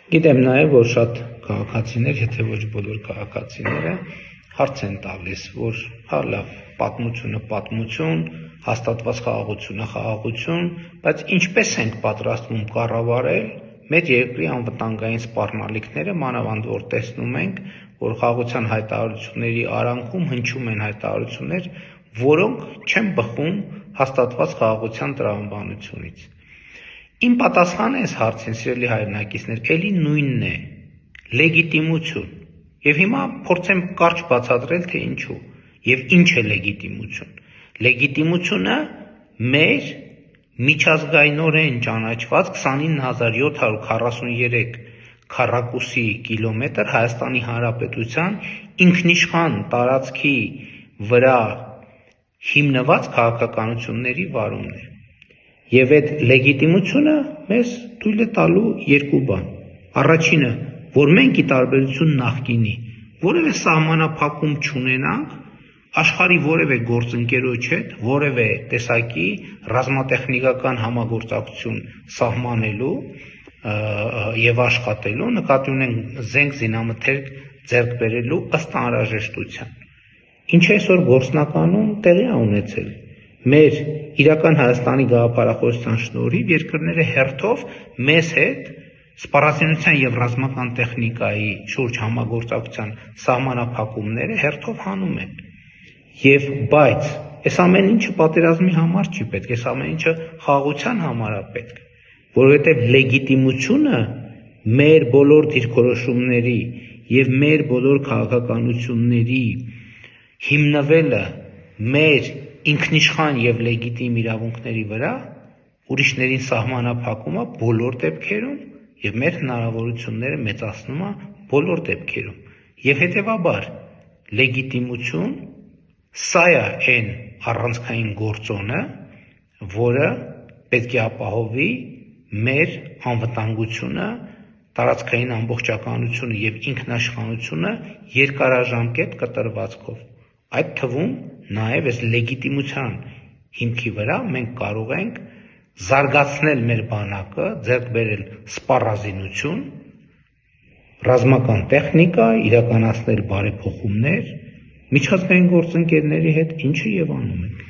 Գիտեմ նաև, որ շատ քաղաքացիներ, եթե ոչ բոլոր քաղաքացիները հարց են տալիս, որ հա լավ, պատմությունը պատմություն, հաստատված խաղաղությունը խաղաղություն, բայց ինչպես ենք պատրաստվում կառավարել մեր երկրի անվտանգային սպառնալիքները, մանավանդ որ տեսնում ենք, որ խաղաղության հայտարարությունների արանքում հնչում են հայտարարություններ, որոնք չեն բխում հաստատված խաղաղության տրամաբանությունից։ Իմ պատասխանը այս հարցին, սիրելի հայրենակիցներ, էլի նույնն է՝ լեգիտիմություն։ Եվ հիմա փորձեմ կարճ բացատրել, թե ինչու եւ ինչ է լեգիտիմություն։ Լեգիտիմությունը մեր միջազգայինորեն ճանաչված 29743 քառակուսի կիլոմետր Հայաստանի Հանրապետության ինքնիշխան տարածքի վրա հիմնված քաղաքականությունների վարումն է։ Եվ այդ լեգիտիմությունը մեզ թույլ է տալու երկու բան։ Առաջինը, որ մենք ի տարբերություն նախկինի որևէ սահմանափակում չունենանք աշխարհի որևէ գործընկերոջ հետ որևէ տեսակի ռազմատեխնիկական համագործակցություն սահմանելու եւ աշխատելու, նկատի ունենք զենք զինամթերք ձեռք բերելու ըստ անհրաժեշտության։ Ինչը այսօր գործնականում տեղի է ունեցել։ Մեր իրական Հայաստանի գաղափարախոսության շնորհիվ երկրները հերթով մեզ հետ սպառազինության եւ ռազմական տեխնիկայի շուրջ համագործակցության սահմանափակումները հերթով հանում են։ Եվ բայց այս ամեն ինչը պատերազմի համար չի պետք, այս ամեն ինչը խաղաղության համար է պետք, որովհետեւ լեգիտիմությունը մեր բոլոր դիրքորոշումների եւ մեր բոլոր քաղաքականությունների հիմնվելը մեր ինքնիշխան եւ լեգիտիմ իրավունքների վրա ուրիշներին սահմանափակում է բոլոր դեպքերում եւ մեր հնարավորությունները մեծացնում է բոլոր դեպքերում եւ հետեւաբար լեգիտիմություն սա է այն առանցքային գործոնը, որը պետք է ապահովի մեր անվտանգությունը, տարածքային ամբողջականությունը եւ ինքնաշխանությունը երկարաժամկետ կտրվածքով։ Այդ թվում նաև այս լեգիտիմության հիմքի վրա մենք կարող ենք զարգացնել մեր բանակը, ձեռք բերել սպառազինություն, ռազմական տեխնիկա, իրականացնել բարեփոխումներ միջազգային գործընկերների հետ, ինչը եւ անում ենք։